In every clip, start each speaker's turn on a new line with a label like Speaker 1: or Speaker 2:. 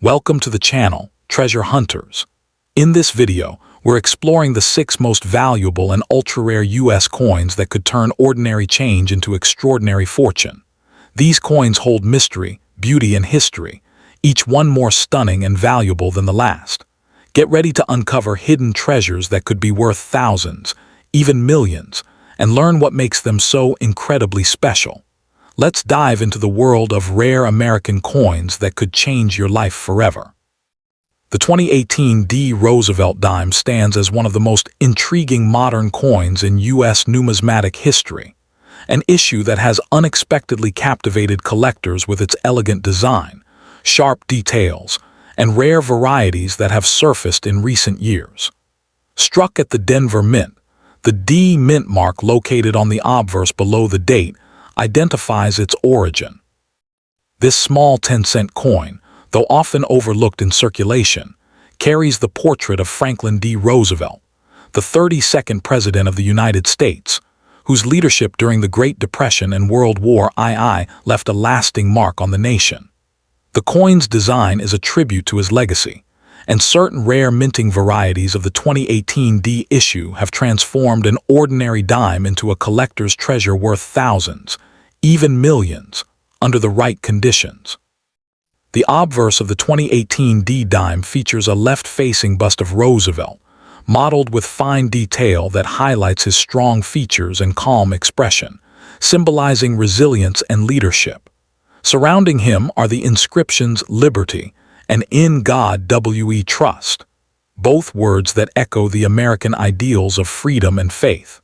Speaker 1: Welcome to the channel, Treasure Hunters. In this video, we're exploring the 6 most valuable and ultra-rare US coins that could turn ordinary change into extraordinary fortune. These coins hold mystery, beauty, and history, each one more stunning and valuable than the last. Get ready to uncover hidden treasures that could be worth thousands, even millions, and learn what makes them so incredibly special. Let's dive into the world of rare American coins that could change your life forever. The 2018 D. Roosevelt dime stands as one of the most intriguing modern coins in U.S. numismatic history, an issue that has unexpectedly captivated collectors with its elegant design, sharp details, and rare varieties that have surfaced in recent years. Struck at the Denver Mint, the D mint mark located on the obverse below the date identifies its origin. This small 10-cent coin, though often overlooked in circulation, carries the portrait of Franklin D. Roosevelt, the 32nd President of the United States, whose leadership during the Great Depression and World War II left a lasting mark on the nation. The coin's design is a tribute to his legacy, and certain rare minting varieties of the 2018 D issue have transformed an ordinary dime into a collector's treasure worth thousands, even millions, under the right conditions. The obverse of the 2018 D dime features a left-facing bust of Roosevelt, modeled with fine detail that highlights his strong features and calm expression, symbolizing resilience and leadership. Surrounding him are the inscriptions Liberty and In God We Trust, both words that echo the American ideals of freedom and faith.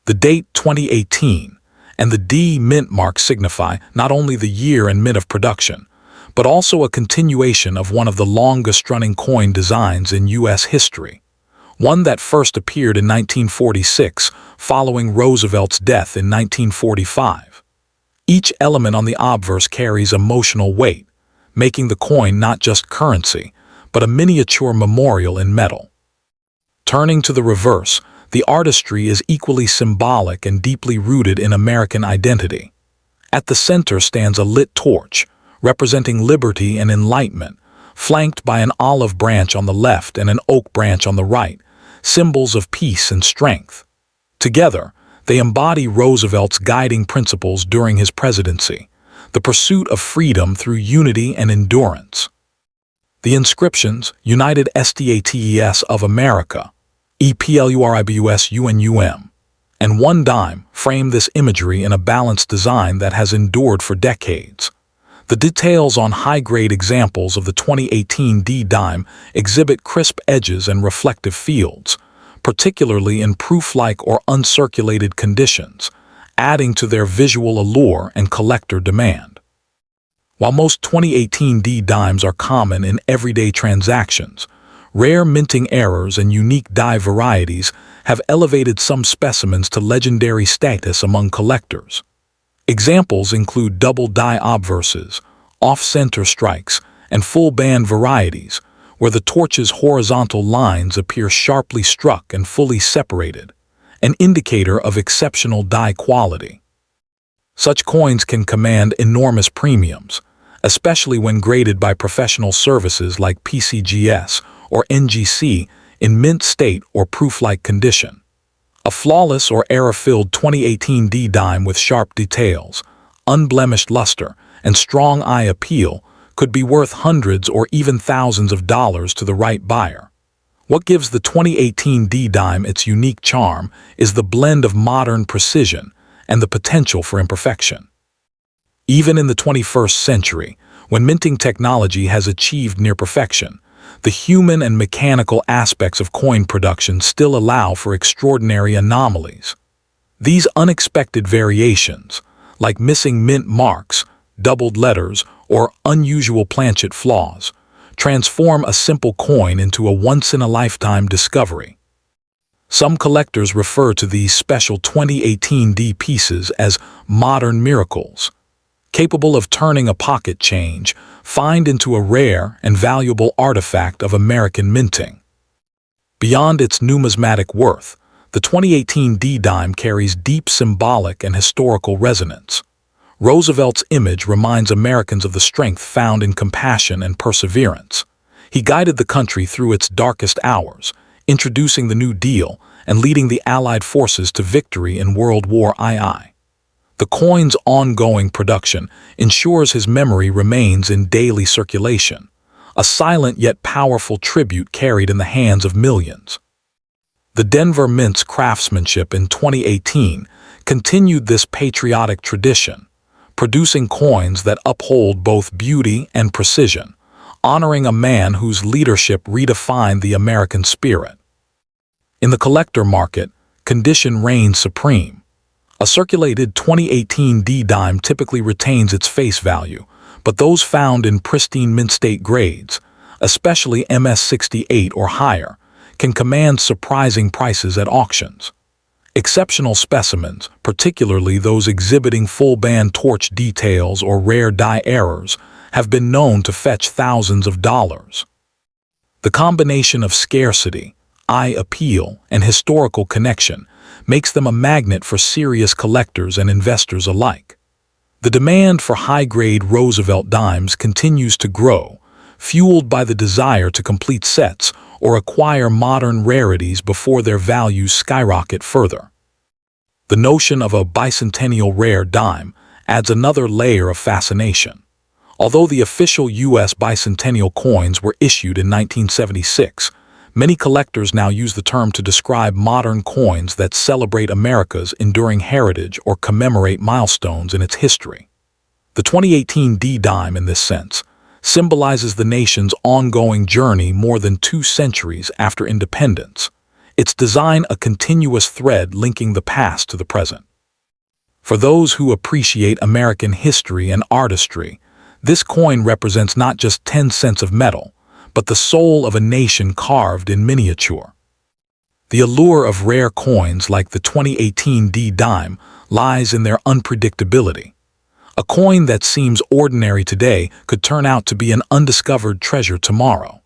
Speaker 1: The date 2018 and the D mint mark signify not only the year and mint of production, but also a continuation of one of the longest-running coin designs in U.S. history, one that first appeared in 1946 following Roosevelt's death in 1945. Each element on the obverse carries emotional weight, making the coin not just currency, but a miniature memorial in metal. Turning to the reverse, the artistry is equally symbolic and deeply rooted in American identity. At the center stands a lit torch, representing liberty and enlightenment, flanked by an olive branch on the left and an oak branch on the right, symbols of peace and strength. Together, they embody Roosevelt's guiding principles during his presidency, the pursuit of freedom through unity and endurance. The inscriptions, United States of America, EPLURIBUS UNUM, and One Dime frame this imagery in a balanced design that has endured for decades. The details on high-grade examples of the 2018 D dime exhibit crisp edges and reflective fields, particularly in proof-like or uncirculated conditions, adding to their visual allure and collector demand. While most 2018 D dimes are common in everyday transactions, rare minting errors and unique die varieties have elevated some specimens to legendary status among collectors. Examples include double die obverses, off-center strikes, and full-band varieties, where the torch's horizontal lines appear sharply struck and fully separated, an indicator of exceptional die quality. Such coins can command enormous premiums, especially when graded by professional services like PCGS or NGC in mint state or proof-like condition. A flawless or error-filled 2018 D dime with sharp details, unblemished luster, and strong eye appeal could be worth hundreds or even thousands of dollars to the right buyer. What gives the 2018 D dime its unique charm is the blend of modern precision and the potential for imperfection. Even in the 21st century, when minting technology has achieved near perfection, the human and mechanical aspects of coin production still allow for extraordinary anomalies. These unexpected variations, like missing mint marks, doubled letters, or unusual planchet flaws, transform a simple coin into a once-in-a-lifetime discovery. Some collectors refer to these special 2018 D pieces as modern miracles, capable of turning a pocket change find into a rare and valuable artifact of American minting. Beyond its numismatic worth, the 2018 D dime carries deep symbolic and historical resonance. Roosevelt's image reminds Americans of the strength found in compassion and perseverance. He guided the country through its darkest hours, introducing the New Deal and leading the Allied forces to victory in World War II. The coin's ongoing production ensures his memory remains in daily circulation, a silent yet powerful tribute carried in the hands of millions. The Denver Mint's craftsmanship in 2018 continued this patriotic tradition, producing coins that uphold both beauty and precision, honoring a man whose leadership redefined the American spirit. In the collector market, condition reigns supreme. A circulated 2018 D-dime typically retains its face value, but those found in pristine mint state grades, especially MS68 or higher, can command surprising prices at auctions. Exceptional specimens, particularly those exhibiting full-band torch details or rare die errors, have been known to fetch thousands of dollars. The combination of scarcity, eye appeal, and historical connection makes them a magnet for serious collectors and investors alike. The demand for high-grade Roosevelt dimes continues to grow, fueled by the desire to complete sets or acquire modern rarities before their values skyrocket further. The notion of a bicentennial rare dime adds another layer of fascination. Although the official U.S. bicentennial coins were issued in 1976, many collectors now use the term to describe modern coins that celebrate America's enduring heritage or commemorate milestones in its history. The 2018 D-dime, in this sense, symbolizes the nation's ongoing journey more than 2 centuries after independence, its design a continuous thread linking the past to the present. For those who appreciate American history and artistry, this coin represents not just 10 cents of metal, but the soul of a nation carved in miniature. The allure of rare coins like the 2018 D-dime lies in their unpredictability. A coin that seems ordinary today could turn out to be an undiscovered treasure tomorrow.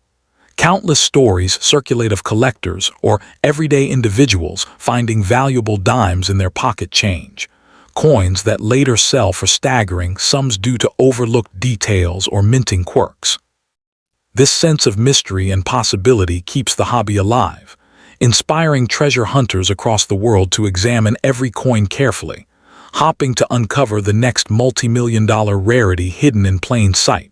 Speaker 1: Countless stories circulate of collectors or everyday individuals finding valuable dimes in their pocket change, coins that later sell for staggering sums due to overlooked details or minting quirks. This sense of mystery and possibility keeps the hobby alive, inspiring treasure hunters across the world to examine every coin carefully, hoping to uncover the next multi-million-dollar rarity hidden in plain sight.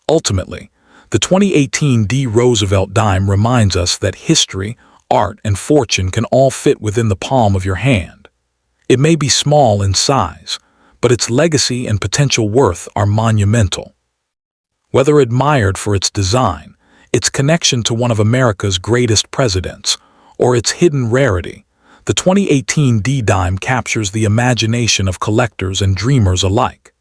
Speaker 1: Ultimately, the 2018 D. Roosevelt dime reminds us that history, art, and fortune can all fit within the palm of your hand. It may be small in size, but its legacy and potential worth are monumental. Whether admired for its design, its connection to one of America's greatest presidents, or its hidden rarity, the 2018 D-dime captures the imagination of collectors and dreamers alike.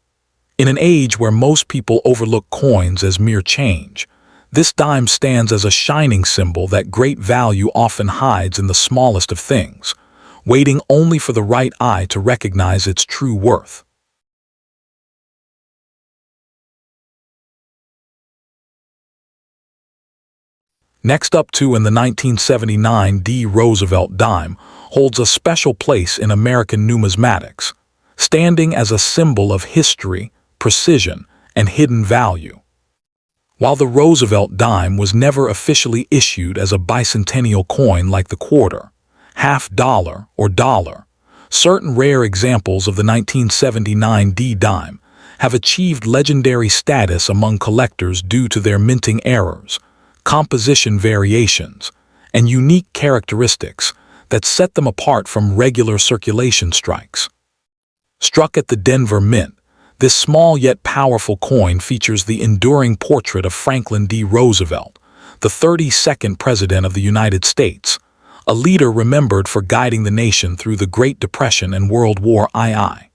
Speaker 1: In an age where most people overlook coins as mere change, this dime stands as a shining symbol that great value often hides in the smallest of things, waiting only for the right eye to recognize its true worth. Next up in the 1979 D. Roosevelt dime holds a special place in American numismatics, standing as a symbol of history, precision, and hidden value. While the Roosevelt dime was never officially issued as a bicentennial coin like the quarter, half-dollar, or dollar, certain rare examples of the 1979 D-dime have achieved legendary status among collectors due to their minting errors, composition variations, and unique characteristics that set them apart from regular circulation strikes. Struck at the Denver Mint, this small yet powerful coin features the enduring portrait of Franklin D. Roosevelt, the 32nd President of the United States, a leader remembered for guiding the nation through the Great Depression and World War II.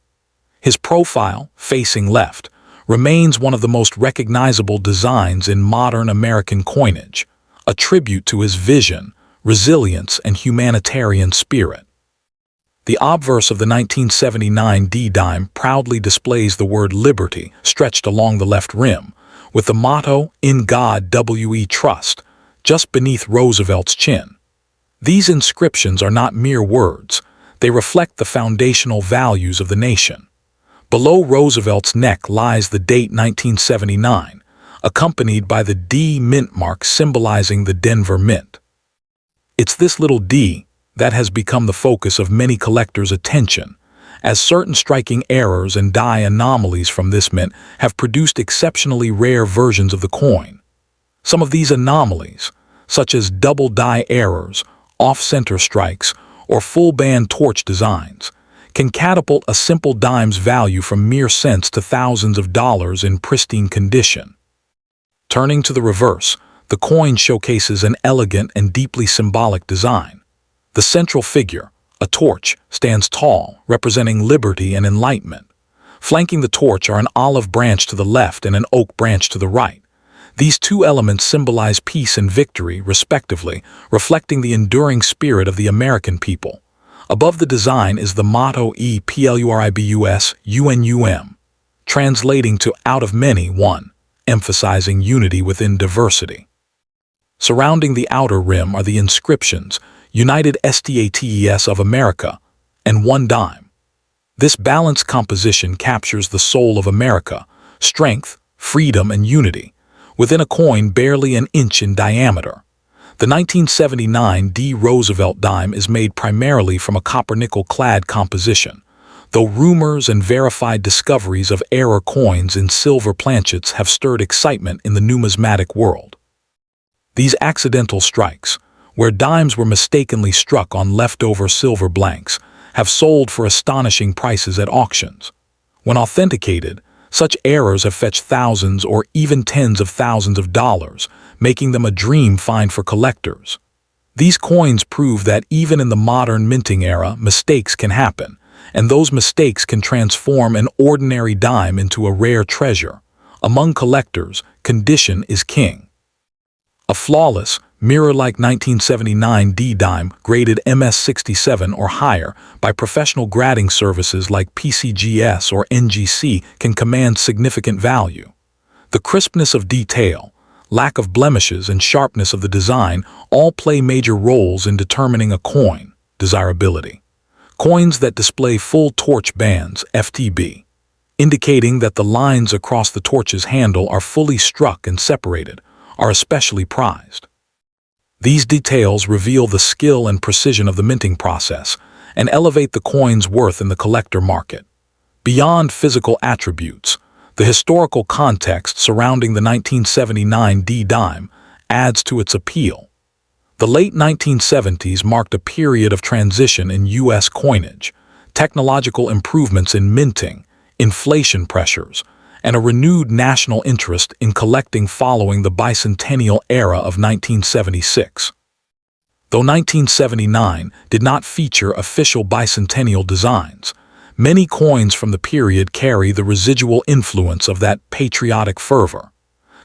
Speaker 1: His profile, facing left, remains one of the most recognizable designs in modern American coinage, a tribute to his vision, resilience, and humanitarian spirit. The obverse of the 1979 D-dime proudly displays the word liberty stretched along the left rim, with the motto, "In God We Trust," just beneath Roosevelt's chin. These inscriptions are not mere words, they reflect the foundational values of the nation. Below Roosevelt's neck lies the date 1979, accompanied by the D mint mark symbolizing the Denver Mint. It's this little D that has become the focus of many collectors' attention, as certain striking errors and die anomalies from this mint have produced exceptionally rare versions of the coin. Some of these anomalies, such as double die errors, off-center strikes, or full-band torch designs, can catapult a simple dime's value from mere cents to thousands of dollars in pristine condition. Turning to the reverse, the coin showcases an elegant and deeply symbolic design. The central figure, a torch, stands tall, representing liberty and enlightenment. Flanking the torch are an olive branch to the left and an oak branch to the right. These two elements symbolize peace and victory, respectively, reflecting the enduring spirit of the American people. Above the design is the motto E+Pluribus Unum, translating to out of many, one, emphasizing unity within diversity. Surrounding the outer rim are the inscriptions United States of America and one dime. This balanced composition captures the soul of America, strength, freedom, and unity, within a coin barely an inch in diameter. The 1979 D. Roosevelt dime is made primarily from a copper-nickel-clad composition, though rumors and verified discoveries of error coins in silver planchets have stirred excitement in the numismatic world. These accidental strikes, where dimes were mistakenly struck on leftover silver blanks, have sold for astonishing prices at auctions. When authenticated, such errors have fetched thousands or even tens of thousands of dollars, making them a dream find for collectors. These coins prove that even in the modern minting era, mistakes can happen, and those mistakes can transform an ordinary dime into a rare treasure. Among collectors, condition is king. A flawless, mirror-like 1979 D dime graded MS67 or higher by professional grading services like PCGS or NGC can command significant value. The crispness of detail, lack of blemishes, and sharpness of the design all play major roles in determining a coin desirability. Coins that display full torch bands, FTB, indicating that the lines across the torch's handle are fully struck and separated, are especially prized. These details reveal the skill and precision of the minting process and elevate the coin's worth in the collector market. Beyond physical attributes, the historical context surrounding the 1979 D dime adds to its appeal. The late 1970s marked a period of transition in U.S. coinage, technological improvements in minting, inflation pressures, and a renewed national interest in collecting following the bicentennial era of 1976. Though 1979 did not feature official bicentennial designs, many coins from the period carry the residual influence of that patriotic fervor.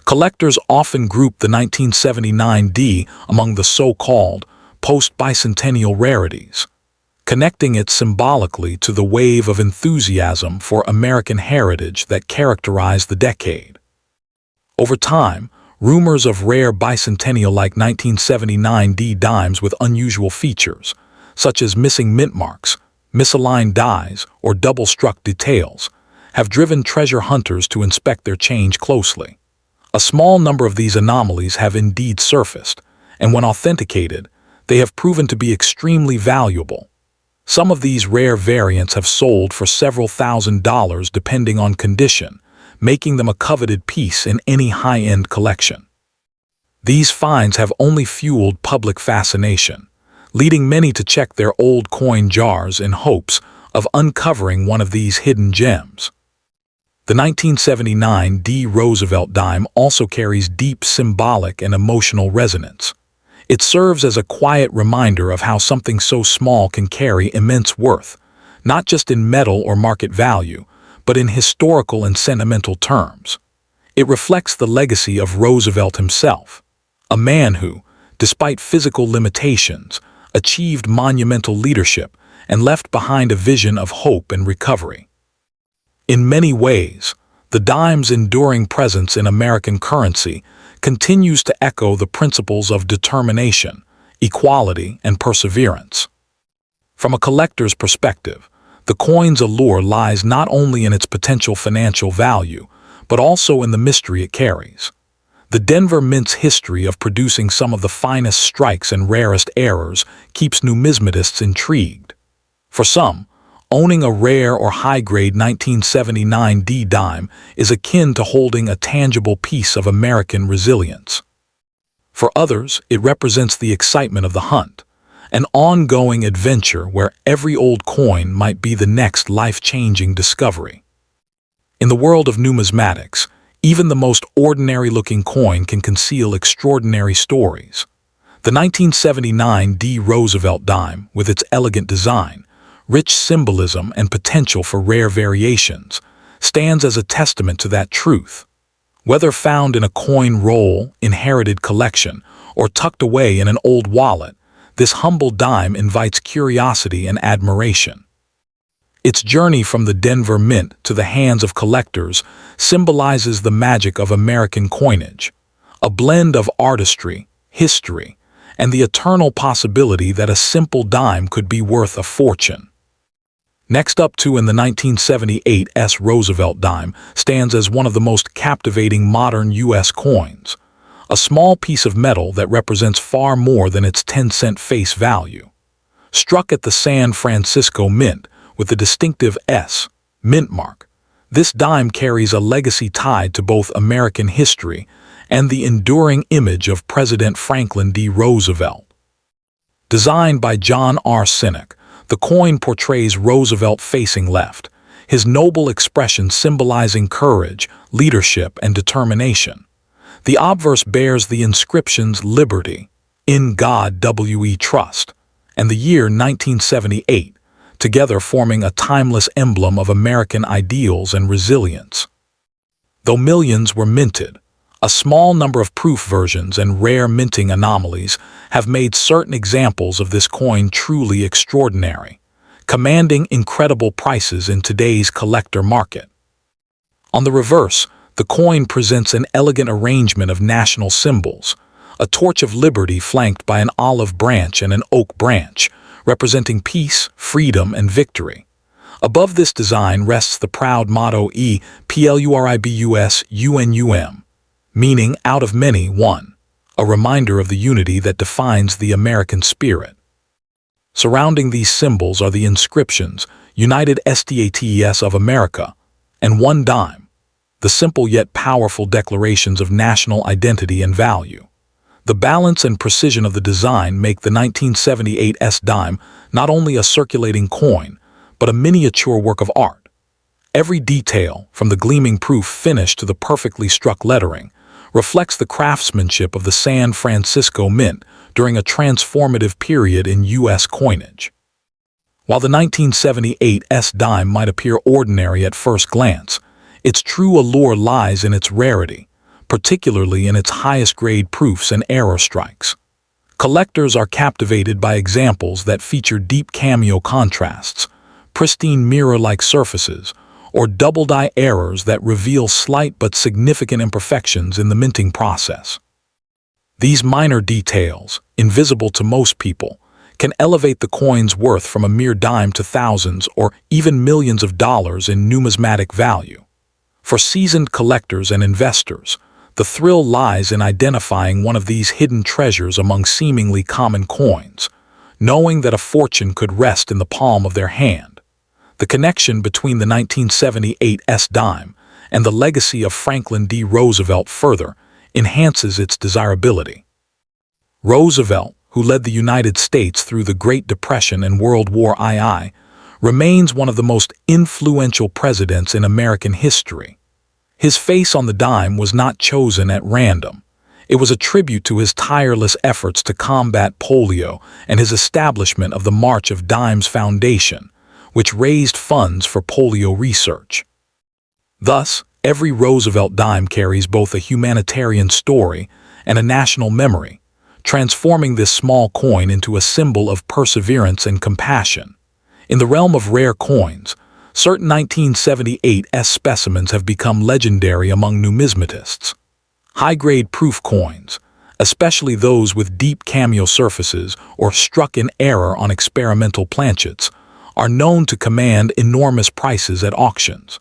Speaker 1: Collectors often group the 1979 D among the so-called post-bicentennial rarities, connecting it symbolically to the wave of enthusiasm for American heritage that characterized the decade. Over time, rumors of rare bicentennial-like 1979 D dimes with unusual features, such as missing mint marks, misaligned dies, or double-struck details, have driven treasure hunters to inspect their change closely. A small number of these anomalies have indeed surfaced, and when authenticated, they have proven to be extremely valuable. Some of these rare variants have sold for several $1,000s depending on condition, making them a coveted piece in any high-end collection. These finds have only fueled public fascination, leading many to check their old coin jars in hopes of uncovering one of these hidden gems. The 1979 D. Roosevelt dime also carries deep symbolic and emotional resonance. It serves as a quiet reminder of how something so small can carry immense worth, not just in metal or market value, but in historical and sentimental terms. It reflects the legacy of Roosevelt himself, a man who, despite physical limitations, achieved monumental leadership and left behind a vision of hope and recovery. In many ways, the dime's enduring presence in American currency continues to echo the principles of determination, equality, and perseverance. From a collector's perspective, The coin's allure lies not only in its potential financial value, but also in the mystery it carries. The Denver Mint's history of producing some of the finest strikes and rarest errors keeps numismatists intrigued. For some, owning a rare or high-grade 1979 D dime is akin to holding a tangible piece of American resilience. For others, it represents the excitement of the hunt, an ongoing adventure where every old coin might be the next life-changing discovery. In the world of numismatics, even the most ordinary-looking coin can conceal extraordinary stories. The 1979 D Roosevelt dime, with its elegant design, rich symbolism, and potential for rare variations, stands as a testament to that truth. Whether found in a coin roll, inherited collection, or tucked away in an old wallet, this humble dime invites curiosity and admiration. Its journey from the Denver Mint to the hands of collectors symbolizes the magic of American coinage, a blend of artistry, history, and the eternal possibility that a simple dime could be worth a fortune. Next up to in the 1978 S. Roosevelt dime stands as one of the most captivating modern U.S. coins, a small piece of metal that represents far more than its 10-cent face value. Struck at the San Francisco Mint with the distinctive S. Mint mark, this dime carries a legacy tied to both American history and the enduring image of President Franklin D. Roosevelt. Designed by John R. Sinek, the coin portrays Roosevelt facing left, his noble expression symbolizing courage, leadership, and determination. The obverse bears the inscriptions "Liberty," "In God We Trust," and the year 1978, together forming a timeless emblem of American ideals and resilience. Though millions were minted, a small number of proof versions and rare minting anomalies have made certain examples of this coin truly extraordinary, commanding incredible prices in today's collector market. On the reverse, the coin presents an elegant arrangement of national symbols, a torch of liberty flanked by an olive branch and an oak branch, representing peace, freedom, and victory. Above this design rests the proud motto E+LURIBUS-UNUM, meaning out of many, one, a reminder of the unity that defines the American spirit. Surrounding these symbols are the inscriptions United States of America and One Dime, the simple yet powerful declarations of national identity and value. The balance and precision of the design make the 1978 S dime not only a circulating coin, but a miniature work of art. Every detail, from the gleaming proof finish to the perfectly struck lettering, reflects the craftsmanship of the San Francisco Mint during a transformative period in U.S. coinage. While the 1978 S dime might appear ordinary at first glance, its true allure lies in its rarity, particularly in its highest-grade proofs and error strikes. Collectors are captivated by examples that feature deep cameo contrasts, pristine mirror-like surfaces, or double-die errors that reveal slight but significant imperfections in the minting process. These minor details, invisible to most people, can elevate the coin's worth from a mere dime to thousands or even millions of dollars in numismatic value. For seasoned collectors and investors, the thrill lies in identifying one of these hidden treasures among seemingly common coins, knowing that a fortune could rest in the palm of their hand. The connection between the 1978 S dime and the legacy of Franklin D. Roosevelt further enhances its desirability. Roosevelt, who led the United States through the Great Depression and World War II, remains one of the most influential presidents in American history. His face on the dime was not chosen at random. It was a tribute to his tireless efforts to combat polio and his establishment of the March of Dimes Foundation, which raised funds for polio research. Thus, every Roosevelt dime carries both a humanitarian story and a national memory, transforming this small coin into a symbol of perseverance and compassion. In the realm of rare coins, certain 1978 S specimens have become legendary among numismatists. High-grade proof coins, especially those with deep cameo surfaces or struck in error on experimental planchets, are known to command enormous prices at auctions.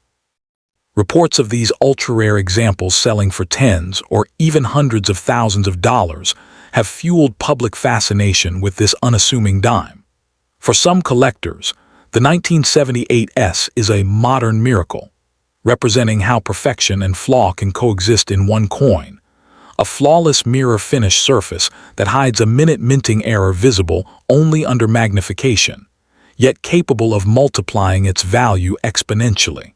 Speaker 1: Reports of these ultra-rare examples selling for tens or even hundreds of thousands of dollars have fueled public fascination with this unassuming dime. For some collectors, the 1978S is a modern miracle, representing how perfection and flaw can coexist in one coin. A flawless mirror finish surface that hides a minute minting error visible only under magnification, yet capable of multiplying its value exponentially.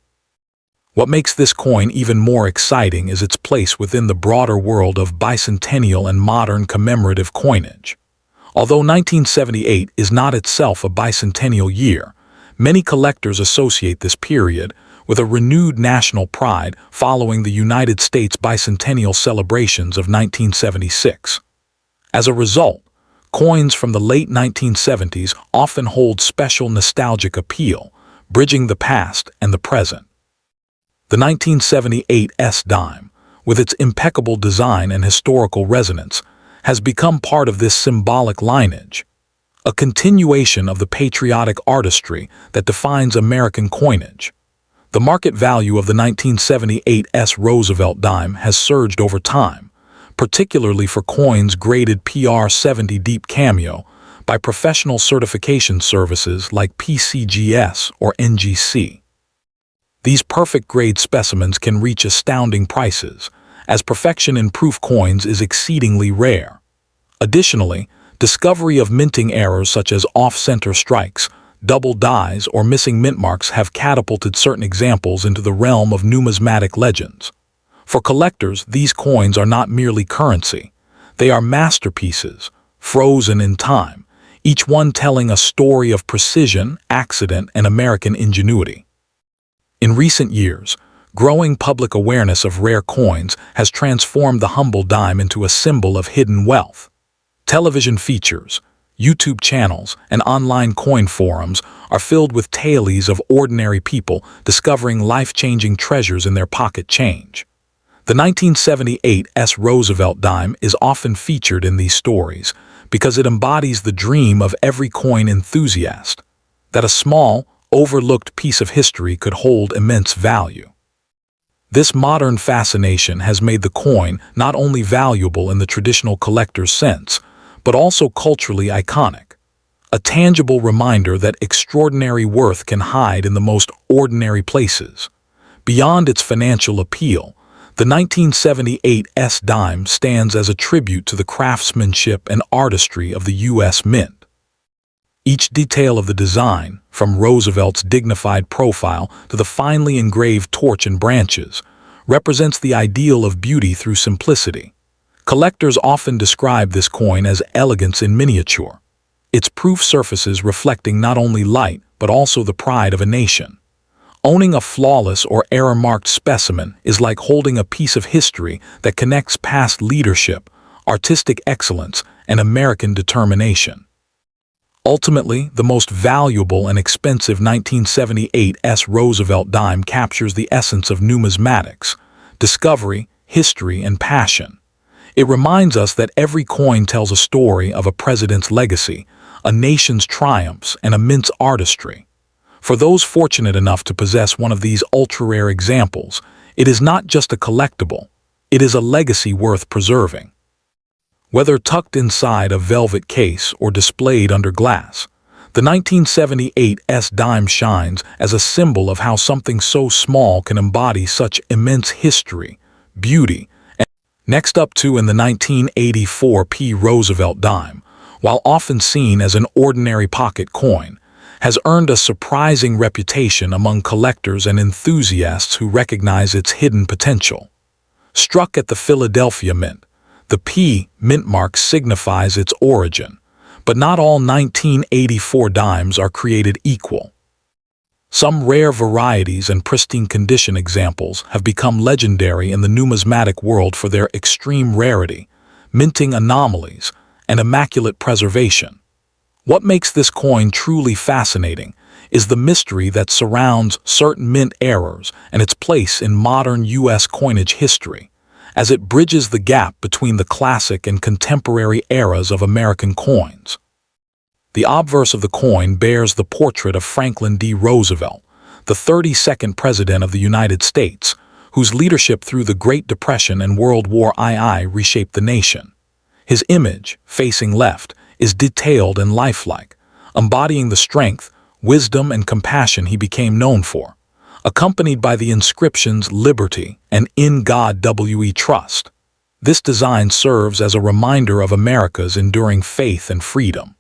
Speaker 1: What makes this coin even more exciting is its place within the broader world of bicentennial and modern commemorative coinage. Although 1978 is not itself a bicentennial year, many collectors associate this period with a renewed national pride following the United States bicentennial celebrations of 1976. As a result, coins from the late 1970s often hold special nostalgic appeal, bridging the past and the present. The 1978S dime, with its impeccable design and historical resonance, has become part of this symbolic lineage, a continuation of the patriotic artistry that defines American coinage. The market value of the 1978S Roosevelt dime has surged over time, particularly for coins graded PR70 Deep Cameo by professional certification services like PCGS or NGC. These perfect-grade specimens can reach astounding prices, as perfection in proof coins is exceedingly rare. Additionally, discovery of minting errors such as off-center strikes, double dies, or missing mint marks have catapulted certain examples into the realm of numismatic legends. For collectors, these coins are not merely currency. They are masterpieces, frozen in time, each one telling a story of precision, accident, and American ingenuity. In recent years, growing public awareness of rare coins has transformed the humble dime into a symbol of hidden wealth. Television features, YouTube channels, and online coin forums are filled with tales of ordinary people discovering life-changing treasures in their pocket change. The 1978S Roosevelt dime is often featured in these stories because it embodies the dream of every coin enthusiast, that a small, overlooked piece of history could hold immense value. This modern fascination has made the coin not only valuable in the traditional collector's sense, but also culturally iconic, a tangible reminder that extraordinary worth can hide in the most ordinary places. Beyond its financial appeal, the 1978S dime stands as a tribute to the craftsmanship and artistry of the U.S. Mint. Each detail of the design, from Roosevelt's dignified profile to the finely engraved torch and branches, represents the ideal of beauty through simplicity. Collectors often describe this coin as elegance in miniature, its proof surfaces reflecting not only light but also the pride of a nation. Owning a flawless or error-marked specimen is like holding a piece of history that connects past leadership, artistic excellence, and American determination. Ultimately, the most valuable and expensive 1978S Roosevelt dime captures the essence of numismatics, discovery, history, and passion. It reminds us that every coin tells a story of a president's legacy, a nation's triumphs, and a mint's artistry. For those fortunate enough to possess one of these ultra-rare examples, it is not just a collectible, it is a legacy worth preserving. Whether tucked inside a velvet case or displayed under glass, the 1978S dime shines as a symbol of how something so small can embody such immense history, beauty, and next up to in the 1984 P. Roosevelt dime, while often seen as an ordinary pocket coin, has earned a surprising reputation among collectors and enthusiasts who recognize its hidden potential. Struck at the Philadelphia Mint, the P mint mark signifies its origin, but not all 1984 dimes are created equal. Some rare varieties and pristine condition examples have become legendary in the numismatic world for their extreme rarity, minting anomalies, and immaculate preservation. What makes this coin truly fascinating is the mystery that surrounds certain mint errors and its place in modern U.S. coinage history, as it bridges the gap between the classic and contemporary eras of American coins. The obverse of the coin bears the portrait of Franklin D. Roosevelt, the 32nd President of the United States, whose leadership through the Great Depression and World War II reshaped the nation. His image, facing left, is detailed and lifelike, embodying the strength, wisdom, and compassion he became known for, accompanied by the inscriptions "Liberty" and "In God We Trust." This design serves as a reminder of America's enduring faith and freedom.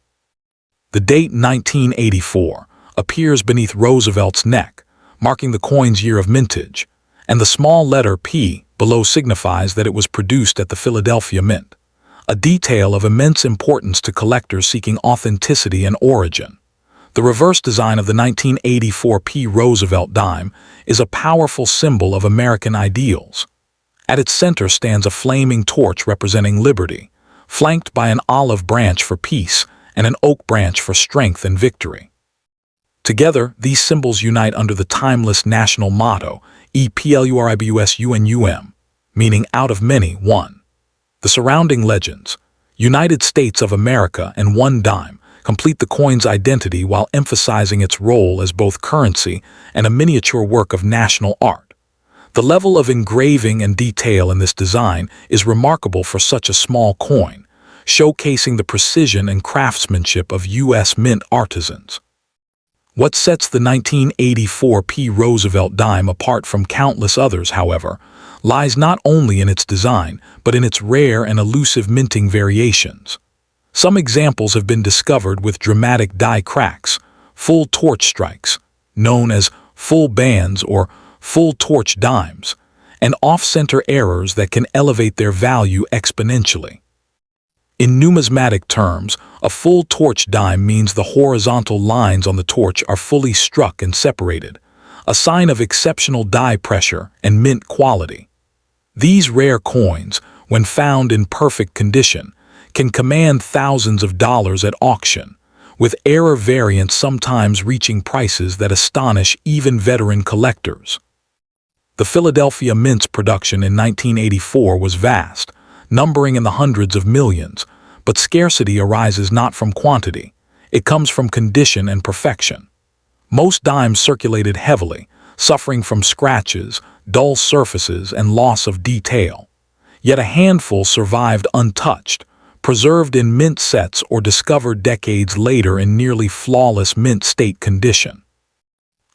Speaker 1: The date 1984 appears beneath Roosevelt's neck, marking the coin's year of mintage, and the small letter P below signifies that it was produced at the Philadelphia Mint, a detail of immense importance to collectors seeking authenticity and origin. The reverse design of the 1984 P. Roosevelt dime is a powerful symbol of American ideals. At its center stands a flaming torch representing liberty, flanked by an olive branch for peace and an oak branch for strength and victory. Together, these symbols unite under the timeless national motto, EPLURIBUSUNUM, meaning out of many, one. The surrounding legends, United States of America and one dime, complete the coin's identity while emphasizing its role as both currency and a miniature work of national art. The level of engraving and detail in this design is remarkable for such a small coin, showcasing the precision and craftsmanship of U.S. Mint artisans. What sets the 1984 P. Roosevelt dime apart from countless others, however, lies not only in its design, but in its rare and elusive minting variations. Some examples have been discovered with dramatic die cracks, full torch strikes, known as full bands or full torch dimes, and off-center errors that can elevate their value exponentially. In numismatic terms, a full torch dime means the horizontal lines on the torch are fully struck and separated, a sign of exceptional die pressure and mint quality. These rare coins, when found in perfect condition, can command thousands of dollars at auction, with error variants sometimes reaching prices that astonish even veteran collectors. The Philadelphia Mint's production in 1984 was vast, numbering in the hundreds of millions, but scarcity arises not from quantity, it comes from condition and perfection. Most dimes circulated heavily, suffering from scratches, dull surfaces, and loss of detail. Yet a handful survived untouched, preserved in mint sets or discovered decades later in nearly flawless mint state condition.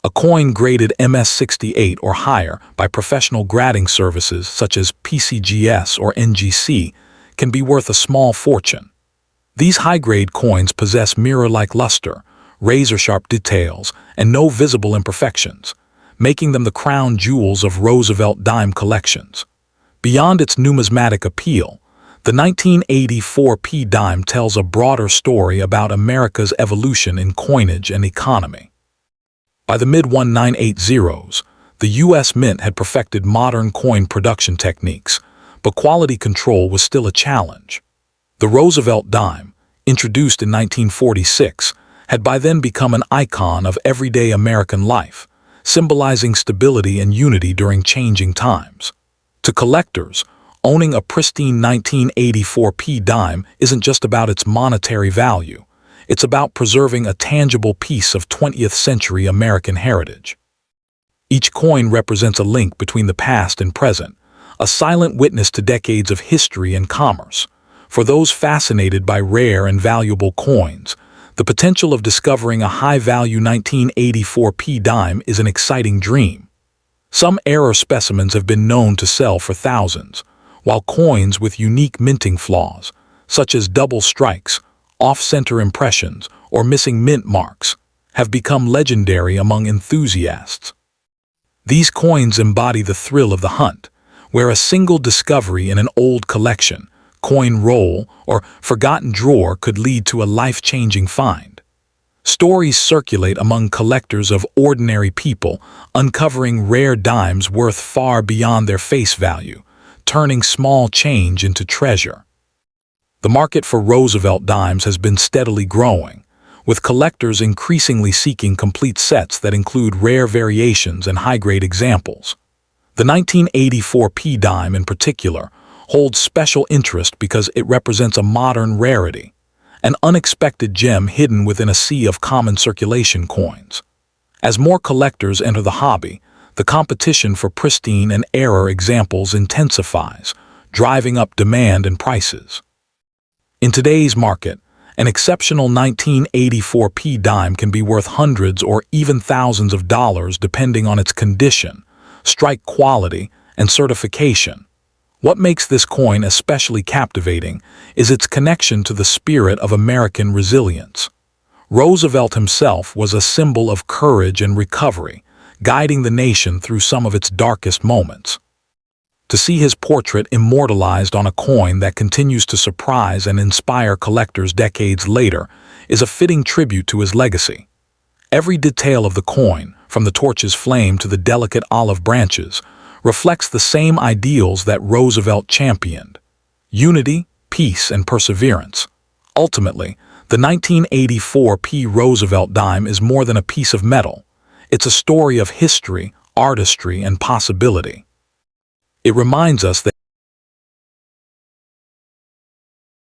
Speaker 1: A coin graded MS-68 or higher by professional grading services such as PCGS or NGC can be worth a small fortune. These high-grade coins possess mirror-like luster, razor-sharp details, and no visible imperfections, making them the crown jewels of Roosevelt dime collections. Beyond its numismatic appeal, the 1984 P dime tells a broader story about America's evolution in coinage and economy. By the mid-1980s, the U.S. Mint had perfected modern coin production techniques, but quality control was still a challenge. The Roosevelt dime, introduced in 1946, had by then become an icon of everyday American life, symbolizing stability and unity during changing times. To collectors, owning a pristine 1984 P dime isn't just about its monetary value. It's about preserving a tangible piece of 20th century American heritage. Each coin represents a link between the past and present, a silent witness to decades of history and commerce. For those fascinated by rare and valuable coins, the potential of discovering a high-value 1984 P dime is an exciting dream. Some error specimens have been known to sell for thousands, while coins with unique minting flaws, such as double strikes, off-center impressions, or missing mint marks, have become legendary among enthusiasts. These coins embody the thrill of the hunt, where a single discovery in an old collection, coin roll, or forgotten drawer could lead to a life-changing find. Stories circulate among collectors of ordinary people, uncovering rare dimes worth far beyond their face value, turning small change into treasure. The market for Roosevelt dimes has been steadily growing, with collectors increasingly seeking complete sets that include rare variations and high-grade examples. The 1984 P dime in particular holds special interest because it represents a modern rarity, an unexpected gem hidden within a sea of common circulation coins. As more collectors enter the hobby, the competition for pristine and error examples intensifies, driving up demand and prices. In today's market, an exceptional 1984 P dime can be worth hundreds or even thousands of dollars depending on its condition, strike quality, and certification. What makes this coin especially captivating is its connection to the spirit of American resilience. Roosevelt himself was a symbol of courage and recovery, guiding the nation through some of its darkest moments. To see his portrait immortalized on a coin that continues to surprise and inspire collectors decades later is a fitting tribute to his legacy. Every detail of the coin, from the torch's flame to the delicate olive branches, reflects the same ideals that Roosevelt championed: unity, peace, and perseverance. Ultimately, the 1984 P. Roosevelt dime is more than a piece of metal. It's a story of history, artistry, and possibility. It reminds us that